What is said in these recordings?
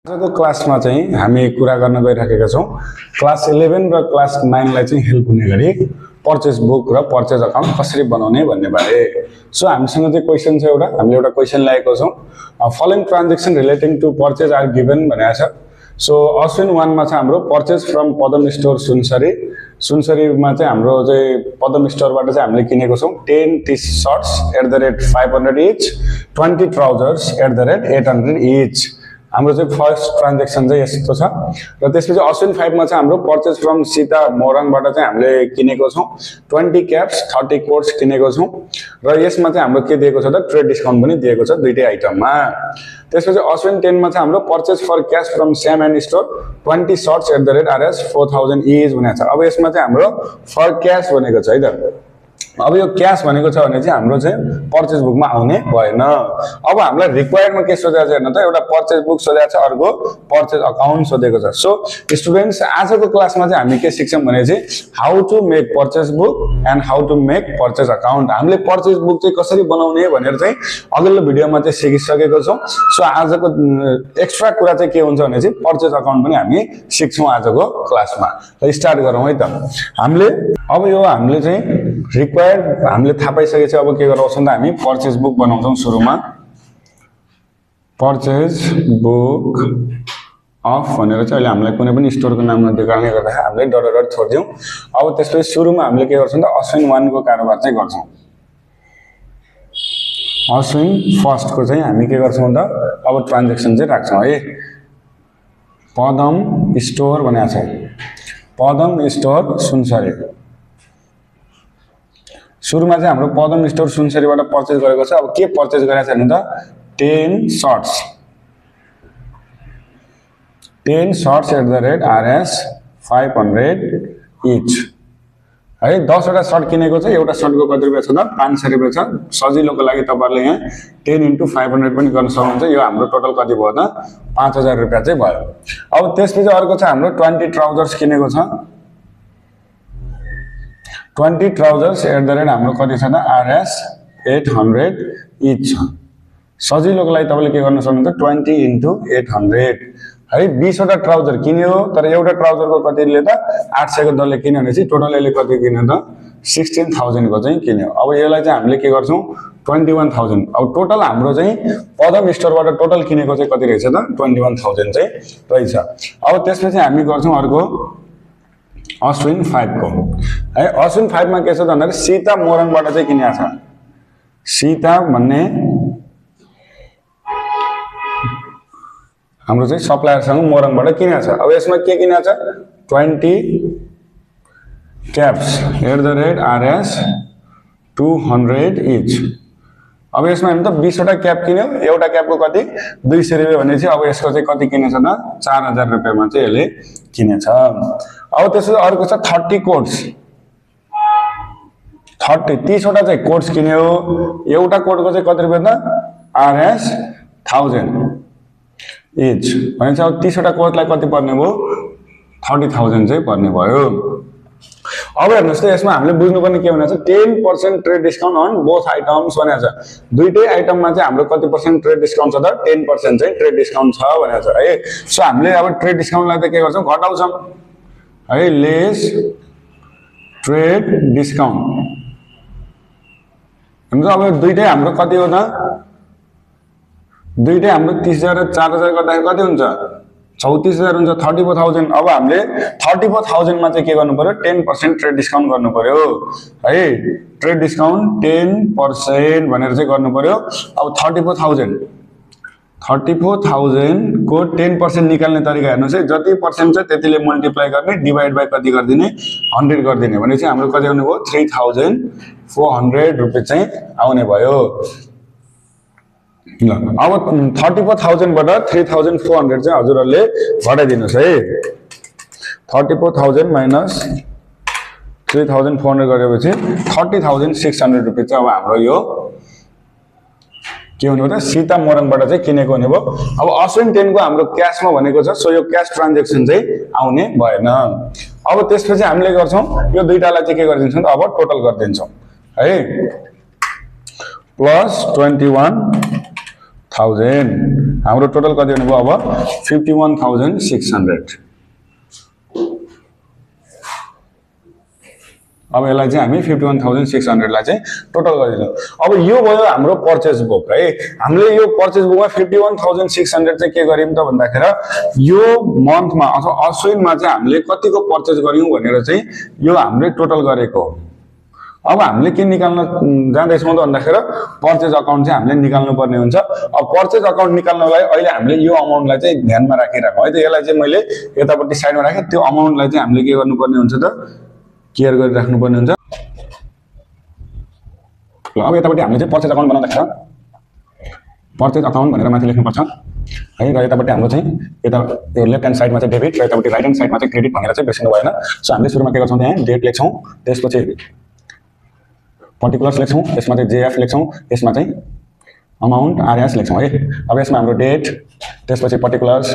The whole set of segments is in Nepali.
आजको क्लासमा चाहिँ हामी कुरा गर्न गइरहेका छौं क्लास 11 र क्लास 9 लाई चाहिँ हेल्प हुने गरी पर्चेज बुक र पर्चेज अकाउन्ट कसरी बनाउने भन्ने बारे। सो हामीसँग चाहिँ क्वेशन छ एउटा, हामीले एउटा क्वेशन ल्याएको छौं। Following transactions relating to purchase are given भनेको छ। सो अश्विन 1 मा चाहिँ हाम्रो purchase from Padam store Sunsari, सुनसरीमा चाहिँ हाम्रो चाहिँ पदम स्टोरबाट चाहिँ हामीले किनेको छौं 10 T shirts @500 each, 20 trousers @800 each. हाम्रो चाहिँ फर्स्ट ट्रान्ज्याक्सन चाहिँ यस्तो छ। र त्यसपछि अश्विन 5 मा चाहिँ हाम्रो पर्चेज फ्रम सीता मोरङबाट चाहिँ हामीले किनेको छौं 20 क्याप्स 30 कोट्स किनेको छौं। र यसमा चाहिँ हाम्रो के दिएको छ त ट्रेड डिस्काउन्ट पनि दिएको छ दुईटै आइटममा। त्यसपछि अश्विन 10 मा चाहिँ हाम्रो पर्चेज फर क्याश फ्रम स्याम and store 20 shirts @RS 4000 each भनेको छ। अब यसमा चाहिँ हाम्रो फर क्याश भनेको छ है त। अब यो क्याश भनेको छ भने चाहिँ हाम्रो चाहिँ पर्चेज बुकमा आउने भएन। अब हामीलाई रिक्वायर्डमा के सोधेको छ हेर्नु त, एउटा पर्चेज बुक सोधेको छ, अर्को पर्चेज अकाउन्ट सोधेको छ। सो स्टुडेन्ट्स आजको क्लासमा चाहिँ हामी के सिक्छौं भने चाहिँ how to make purchase book and how to make purchase account. हामीले पर्चेज बुक चाहिँ कसरी बनाउने भनेर चाहिँ अघिल्लो भिडियोमा चाहिँ सिकिसकेको छौं। सो आजको एक्स्ट्रा कुरा चाहिँ के हुन्छ भने चाहिँ पर्चेज अकाउन्ट पनि हामी सिक्छौं आजको क्लासमा। ल स्टार्ट गरौँ है त। हामीले चाहिँ रिक्वायर्ड हामीले थाहा पाइसकेछ। अब के गरौँ त हामी पर्चेज बुक बनाउँछौं। सुरुमा पर्चेज बुक अफ भनेर चाहिँ अहिले हामीलाई कुनै पनि स्टोरको नाम नदिएको कारणले गर्दा हामीले डट छोड्दियौं। अब त्यसपछि सुरुमा हामीले के गर्छौं त अश्विन 1 को कारोबार चाहिँ गर्छौं। अश्विन फर्स्ट को चाहिँ हामी के गर्छौं त अब ट्रान्ज्याक्सन चाहिँ राख्छौं है। पदम स्टोर भनेको छ, पदम स्टोर सुनसरी। सुरुमा चाहिँ हाम्रो पदम स्टोर सुनसरीबाट पर्चेज गरेको छ। अब के पर्चेज गरेको छ भने त 10 शर्ट्स @RS 500 इच है। 10 वटा शर्ट किनेको छ। एउटा शर्टको कति रुपैयाँ छ त 500 रुपैयाँ छ। सजिलोको लागि तपाईहरुले यहाँ 10 × 500 पनि गर्न सक्नुहुन्छ। यो हाम्रो टोटल कति भयो त 5000 रुपैयाँ चाहिँ भयो। अब त्यसपछि अर्को छ हाम्रो 20 ट्राउजर्स किनेको छ। 20 ट्राउजर्स हाम्रो कति छ त RS 800 इच छ। सजिलोको लागि तपाईले के गर्न सक्नुहुन्छ 20 × 800 है। 20 वटा ट्राउजर किन्यो, तर एउटा ट्राउजरको कतिले त 800 को दरले किन्यो भने चाहिँ टोटल यसले कति किन्यो त 16000 को चाहिँ किन्यो। अब यसलाई चाहिँ हामीले के गर्छौं 21000। अब टोटल हाम्रो चाहिँ पदम स्टोरबाट टोटल किनेको चाहिँ कति रहेछ त 21000 चाहिँ रहेछ। अब त्यसपछि हामी गर्छौं अर्को अश्विन 5 को है। अश्विन 5 मा के छ भन्दा सीता मोरङबाट चाहिँ किनेको छ। सीता भन्ने हाम्रो चाहिँ सप्लायरसँग मोरङबाट किनेको छ। अब यसमा के किनेको छ 20 क्याप्स @RS 200 इच। अब यसमा हामी त 20 वटा क्याप किन्यो, एउटा क्यापको कति 200 रुपैयाँ भने चाहिँ अब यसको चाहिँ कति किनेछ त 4000 रुपैयाँमा चाहिँ यसले किनेछ। अब त्यसपछि अर्को छ 30 कोट्स 30 वटा चाहिँ कोट्स किन्यो। एउटा कोटको चाहिँ कति रुपैयाँ त RS 1000 इच भने चाहिँ अब 30 वटा कोटलाई कति पर्ने भयो 30000 चाहिँ पर्ने भयो। अब हेर्नुस् त यसमा हामीले बुझ्नुपर्ने के भनेको छ 10% trade discount on both items भनेको छ। दुईटै आइटममा चाहिँ हाम्रो कति % ट्रेड डिस्काउन्ट छ त 10% चाहिँ ट्रेड डिस्काउन्ट छ भनेको छ है। सो हामीले अब ट्रेड डिस्काउन्टलाई त के गर्छौं घटाउँछौं है। लेस ट्रेड डिस्काउन्ट हुन्छ। अब दुईटै हाम्रो कति हो त दुईटै हाम्रो 30000 र 4000 गर्दाखेरि कति हुन्छ 34000 हुन्छ 34000। अब हामीले 34000 मा चाहिँ के गर्नु पर्यो 10% ट्रेड डिस्काउन्ट गर्नु पर्यो है। ट्रेड डिस्काउन्ट 10% भनेर चाहिँ गर्नु पर्यो। अब 34000 को 10% निकाल्ने तरिका हेर्नुस् है। जति पर्सेन्ट छ त्यतिले मल्टिप्लाई गर्ने डिभाइड बाइ कति गरिदिने 100 गरिदिने भने चाहिँ हाम्रो कति आउने भयो 3400 रुपैयाँ चाहिँ आउने भयो। ल अब 34000 बाट 3400 चाहिँ हजुरहरुले घटाइदिनुस् है। 34000 माइनस 3400 गरेपछि 30600 रुपैयाँ चाहिँ अब हाम्रो यो के हुने भयो त सीता मोरङबाट चाहिँ किनेको हुने भयो। अब अश्विन 10 को हाम्रो क्याशमा भनेको छ। सो यो क्याश ट्रान्ज्याक्सन चाहिँ आउने भएन। अब त्यसपछि हामीले गर्छौं यो दुईटालाई चाहिँ के गरिदिन्छौं त अब टोटल गरिदिन्छौं है। प्लस 21 1000 हाम्रो टोटल कति हुने भयो अब 51,600। अब यसलाई चाहिँ हामी 51,600 लाई चाहिँ टोटल गरिदिन्छौँ। अब यो भयो हाम्रो पर्चेज बुक है। हामीले यो पर्चेज बुकमा 51,600 चाहिँ के गर्यौं त भन्दाखेरि यो मन्थमा अथवा अश्विनमा चाहिँ हामीले कतिको पर्चेज गर्यौं भनेर चाहिँ यो हामीले टोटल गरेको हो। अब हामीले के निकाल्न जाँदैछौँ त भन्दाखेरि पर्चेज अकाउन्ट चाहिँ हामीले निकाल्नु पर्ने हुन्छ। अब पर्चेज अकाउन्ट निकाल्नलाई अहिले हामीले यो अमाउन्टलाई चाहिँ ध्यानमा राखिराखौँ है त। यसलाई चाहिँ मैले यतापट्टि साइडमा राखेँ। त्यो अमाउन्टलाई चाहिँ हामीले के गर्नुपर्ने हुन्छ त केयर गरिराख्नु पर्ने हुन्छ। ल अब यतापट्टि हामीले चाहिँ पर्चेज अकाउन्ट बनाउँदाखेरि पर्चेज अकाउन्ट भनेर माथि लेख्नुपर्छ है। र यतापट्टि हाम्रो चाहिँ यता यो लेफ्ट ह्यान्ड साइडमा चाहिँ डेबिट र यतापट्टि राइट ह्यान्ड साइडमा चाहिँ क्रेडिट भनेर चाहिँ बिर्सिनु भएन। सो हामीले सुरुमा के गर्छौँ त्यहाँ डेट लेख्छौँ, त्यसपछि पर्टिकुलर्स लेख्छौँ, त्यसमा चाहिँ जेएफ लेख्छौँ, त्यसमा चाहिँ अमाउन्ट आरएस लेख्छौँ है। अब यसमा हाम्रो डेट, त्यसपछि पर्टिकुलर्स,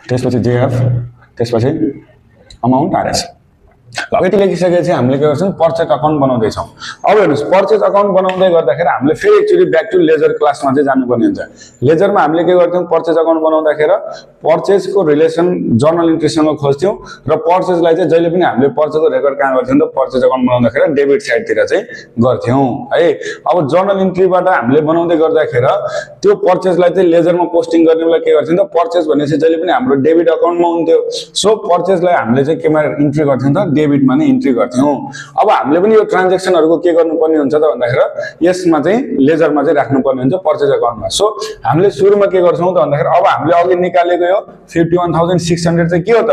त्यसपछि जेएफ, त्यसपछि अमाउन्ट आरएस। अब यति लेखिसकेपछि हामीले के गर्छौँ पर्चेज अकाउन्ट बनाउँदैछौँ। अब हेर्नुहोस् पर्चेज अकाउन्ट बनाउँदै गर्दाखेरि हामीले फेरि एक्चुअली ब्याक टु लेजर क्लासमा चाहिँ जानुपर्ने हुन्छ। लेजरमा हामीले के गर्थ्यौँ पर्चेज अकाउन्ट बनाउँदाखेरि पर्चेजको रिलेसन जर्नल इन्ट्रीसँग खोज्थ्यौँ र पर्चेजलाई चाहिँ जहिले पनि हामीले पर्चेजको रेकर्ड कहाँ गर्थ्यौँ त पर्चेज अकाउन्ट बनाउँदाखेरि डेबिट साइडतिर चाहिँ गर्थ्यौँ है। अब जर्नल इन्ट्रीबाट हामीले बनाउँदै गर्दाखेरि त्यो पर्चेजलाई चाहिँ लेजरमा पोस्टिङ गर्ने बेला के गर्थ्यौँ त पर्चेज भनेपछि जहिले पनि हाम्रो डेबिट अकाउन्टमा हुन्थ्यो। सो पर्चेजलाई हामीले चाहिँ केमा इन्ट्री गर्थ्यौँ त डेबिटमा नै इन्ट्री गर्थ्यौँ। अब हामीले पनि यो ट्रान्जेक्सनहरुको के गर्नुपर्ने हुन्छ त भन्दाखेरि यसमा चाहिँ लेजरमा चाहिँ राख्नुपर्ने हुन्छ पर्चेज अकाउन्टमा। सो हामीले सुरुमा के गर्छौँ त भन्दाखेरि अब हामीले अघि निकालेको यो 51,600 चाहिँ के हो त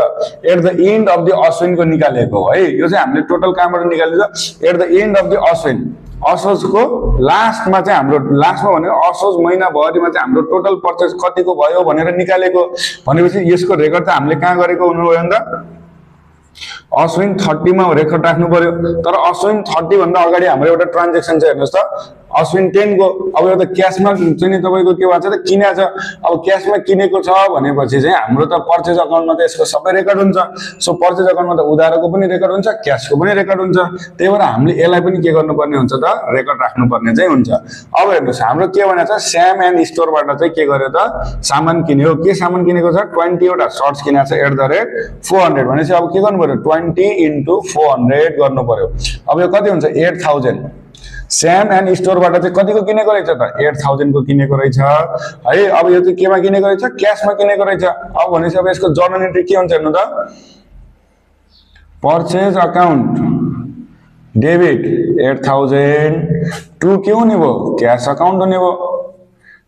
at the end of the अश्विनको निकालेको हो है। यो चाहिँ हामीले टोटल कहाँबाट निकालेको at the end of the Ashwin, असोजको लास्टमा चाहिँ हाम्रो लास्टमा भनेको असोज महिनाभरिमा चाहिँ हाम्रो टोटल पर्चेज कतिको भयो भनेर निकालेको। भनेपछि यसको रेकर्ड चाहिँ हामीले कहाँ गरेको हुनु भयो नि त अश्विन 30 मा रेकर्ड राख्नु पर्यो। तर अश्विन 30 भन्दा अगाडि हाम्रो एउटा ट्रान्जेक्सन छ हेर्नुस् त अश्विन 10 को। अब यो त क्याशमा चाहिँ तपाईको के भन्छ त किने छ। अब क्याशमा किनेको छ भनेपछि चाहिँ हाम्रो त पर्चेज अकाउन्टमा त यसको सबै रेकर्ड हुन्छ। सो पर्चेज अकाउन्टमा त उधारोको पनि रेकर्ड हुन्छ, क्याशको पनि रेकर्ड हुन्छ। त्यही भएर हामीले यसलाई पनि के गर्नुपर्ने हुन्छ त रेकर्ड राख्नुपर्ने चाहिँ हुन्छ। अब हेर्नुस् हाम्रो के भनेको छ स्याम एन्ड स्टोरबाट चाहिँ के गर्यो त सामान किन्यो। के सामान किनेको छ 20 वटा सर्ट्स किनेको छ @400 भनेपछि अब के गर्नु पर्यो 20 into 400 गर्नु पर्यो। अब यो कति हुन्छ 8000। स्याम एन्ड स्टोरबाट चाहिँ कतिको किनेको रहेछ त 8000 को किनेको रहेछ है। अब यो चाहिँ केमा किनेको रहेछ क्याशमा किनेको रहेछ। अब भनेपछि अब यसको जर्नल एन्ट्री के हुन्छ हेर्नु त पर्चेज अकाउन्ट डेबिट 8000 टु के हुने भयो क्याश अकाउन्ट हुने भयो।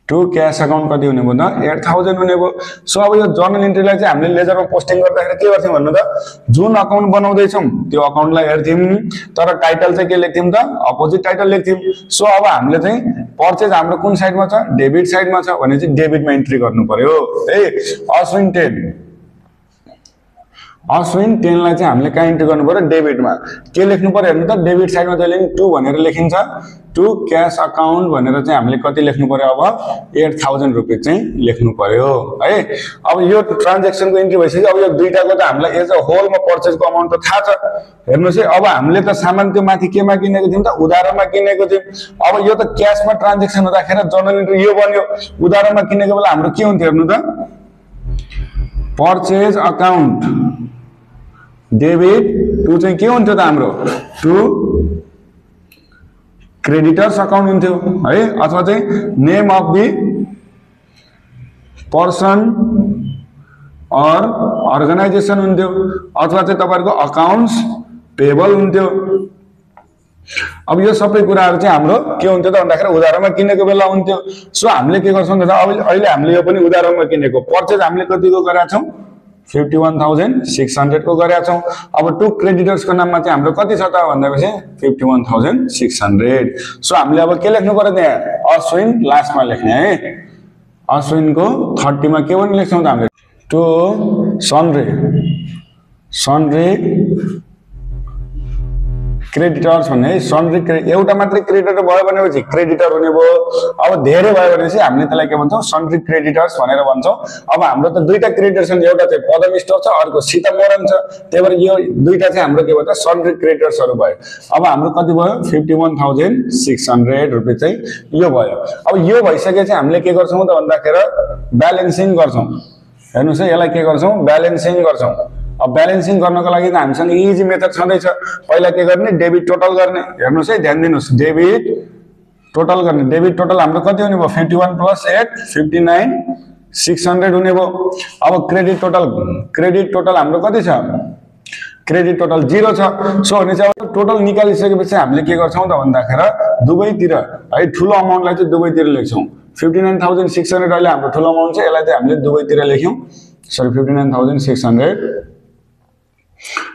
टु क्याश अकाउन्ट कति हुने भयो त 8000 हुने भयो। सो अब यो जर्नल इन्ट्रीलाई चाहिँ हामीले लेजरमा पोस्टिङ गर्दाखेरि के गर्थ्यौँ भन्नु त जुन अकाउन्ट बनाउँदैछौँ त्यो अकाउन्टलाई हेर्थ्यौँ तर टाइटल चाहिँ के लेख्थ्यौँ त अपोजिट टाइटल लेख्थ्यौँ। सो अब हामीले चाहिँ पर्चेज हाम्रो कुन साइडमा छ डेबिट साइडमा छ भने चाहिँ डेबिटमा इन्ट्री गर्नु पर्यो है। अश्विन 10 लाई चाहिँ हामीले कहाँ इन्ट्री गर्नु पर्यो डेबिटमा। के लेख्नु पर्यो हेर्नु त डेबिट साइडमा जहिले पनि 2 भनेर लेखिन्छ। टु क्याश अकाउन्ट भनेर चाहिँ हामीले कति लेख्नु पर्यो अब 8000 रुपैयाँ चाहिँ लेख्नु पर्यो है। अब यो ट्रान्जेक्सनको इन्ट्री भइसक्यो। अब यो दुईटाको त हामीलाई एज अ होलमा पर्चेजको अमाउन्ट त थाहा छ। हेर्नुहोस् है अब हामीले त सामान त्यो माथि केमा किनेको थियौँ त उधारोमा किनेको थियौँ। अब यो त क्याशमा ट्रान्जेक्सन हुँदाखेरि जर्नल इन्ट्री यो बन्यो। उधारोमा किनेको बेला हाम्रो के हुन्थ्यो हेर्नु त पर्चेज अकाउन्ट डेबिट टु चाहिँ के हुन्थ्यो त हाम्रो टु क्रेडिटर्स अकाउन्ट हुन्थ्यो है। अथवा चाहिँ name of the person or organisation हुन्थ्यो अथवा चाहिँ तपाईहरुको अकाउन्ट्स पेबल हुन्थ्यो। अब यो सबै कुराहरु चाहिँ हाम्रो के हुन्थ्यो त भन्दाखेरि उधारोमा किनेको बेला हुन्थ्यो। सो हामीले के गर्छौं त अहिले हामीले यो पनि उधारोमा किनेको पर्चेज हामीले कतिको गरेका छौं 51,600 को गरेका छौं। अब टु क्रेडिटर्सको नाममा चाहिँ हाम्रो कति छ त भन्दाखेरि 51,600। सो हामीले अब के लेख्नु पर्यो त्यहाँ अश्विन लास्टमा लेख्ने है। अश्विनको 30 मा के पनि लेख्छौं त हामीले टु सन्ड्री क्रेडिटर्स भन्ने सन्ड्री एउटा मात्रै क्रेडिटर भयो भनेपछि क्रेडिटर हुने भयो। अब धेरै भयो भनेपछि हामीले त्यसलाई के भन्छौँ सन्ड्री क्रेडिटर्स भनेर भन्छौँ। अब हाम्रो त दुईटा क्रेडिटर छन्, एउटा चाहिँ पदम स्टोर छ, अर्को सीतामोरन छ, त्यही भएर यो दुईटा चाहिँ हाम्रो के भन्छ सन्ड्री क्रेडिटर्सहरू भयो। अब हाम्रो कति भयो 51,600 रुपियाँ चाहिँ यो भयो। अब यो भइसकेपछि हामीले के गर्छौँ त भन्दाखेरि ब्यालेन्सिङ गर्छौँ। हेर्नुहोस् है, यसलाई के गर्छौँ ब्यालेन्सिङ गर्छौँ। अब ब्यालेन्सिङ गर्नको लागि त हामीसँग इजी मेथड छँदैछ। पहिला के गर्ने डेबिट टोटल गर्ने। हेर्नुहोस् है, ध्यान दिनुहोस्, डेबिट टोटल गर्ने। डेबिट टोटल हाम्रो कति हुने भयो 51 + 8 59,600 हुने भयो। अब क्रेडिट टोटल हाम्रो कति छ क्रेडिट टोटल 0 छ। सो भने चाहिँ अब टोटल निकालिसकेपछि हामीले के गर्छौँ त भन्दाखेरि दुवैतिर है ठुलो अमाउन्टलाई चाहिँ दुवैतिर लेख्छौँ। 59,600 अहिले हाम्रो ठुलो अमाउन्ट छ, यसलाई चाहिँ हामीले दुवैतिर लेख्यौँ। सरी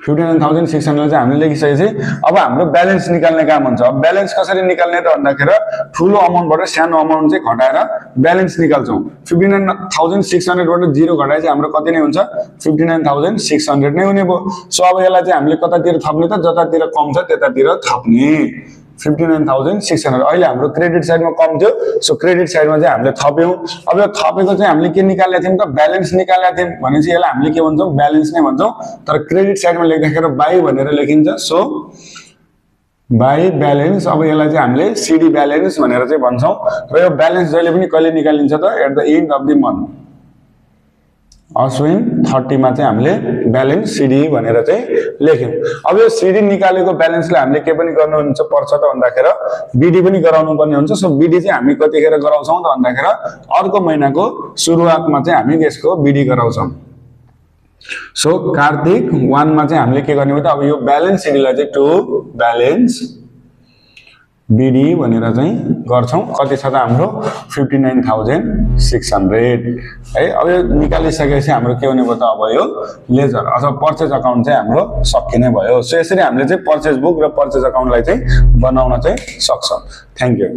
59,600 चाहिँ हामीले लेखिसकेपछि अब हाम्रो ब्यालेन्स निकाल्ने काम हुन्छ। अब ब्यालेन्स कसरी निकाल्ने त भन्दाखेरि ठुलो अमाउन्टबाट सानो अमाउन्ट चाहिँ घटाएर ब्यालेन्स निकाल्छौँ। 59,600 बाट 0 घटाए चाहिँ हाम्रो कति नै हुन्छ 59,600 नै हुने भयो। सो अब यसलाई चाहिँ हामीले कतातिर थप्ने त जतातिर कम छ त्यतातिर थप्ने। 59,600 अहिले हाम्रो क्रेडिट साइडमा कम थियो, सो क्रेडिट साइडमा चाहिँ हामीले थप्यौँ। अब यो थपेको चाहिँ हामीले के निकालेका थियौँ त ब्यालेन्स निकालेका थियौँ भनेपछि यसलाई हामीले के भन्छौँ ब्यालेन्स नै भन्छौँ। तर क्रेडिट साइडमा लेख्दाखेरि बाई भनेर लेखिन्छ। So by balance. अब यसलाई चाहिँ हामीले सिडी ब्यालेन्स भनेर चाहिँ भन्छौँ। र यो ब्यालेन्स जहिले पनि कहिले निकालिन्छ त at the end of the month Ashwin 30 मा चाहिँ हामीले ब्यालेन्स सिडी भनेर चाहिँ लेख्यौँ। अब यो सिडी निकालेको ब्यालेन्सलाई हामीले के पनि गर्नुहुन्छ पर्छ त भन्दाखेरि बिडी पनि गराउनु पर्ने हुन्छ। सो बिडी चाहिँ हामी कतिखेर गराउँछौँ त भन्दाखेरि अर्को महिनाको सुरुवातमा चाहिँ हामी यसको बिडी गराउँछौँ। सो कार्तिक 1 मा चाहिँ हामीले के गर्ने हो त अब यो ब्यालेन्स सिडीलाई चाहिँ टु ब्यालेन्स बिडी भनेर चाहिँ गर्छौँ। कति छ त हाम्रो 59,600 है। अब यो निकालिसकेपछि हाम्रो के हुने भयो त अब यो लेजर अथवा पर्चेज अकाउन्ट चाहिँ हाम्रो सकिने भयो। सो यसरी हामीले चाहिँ पर्चेज बुक र पर्चेज अकाउन्टलाई चाहिँ बनाउन चाहिँ सक्छौँ। Thank you.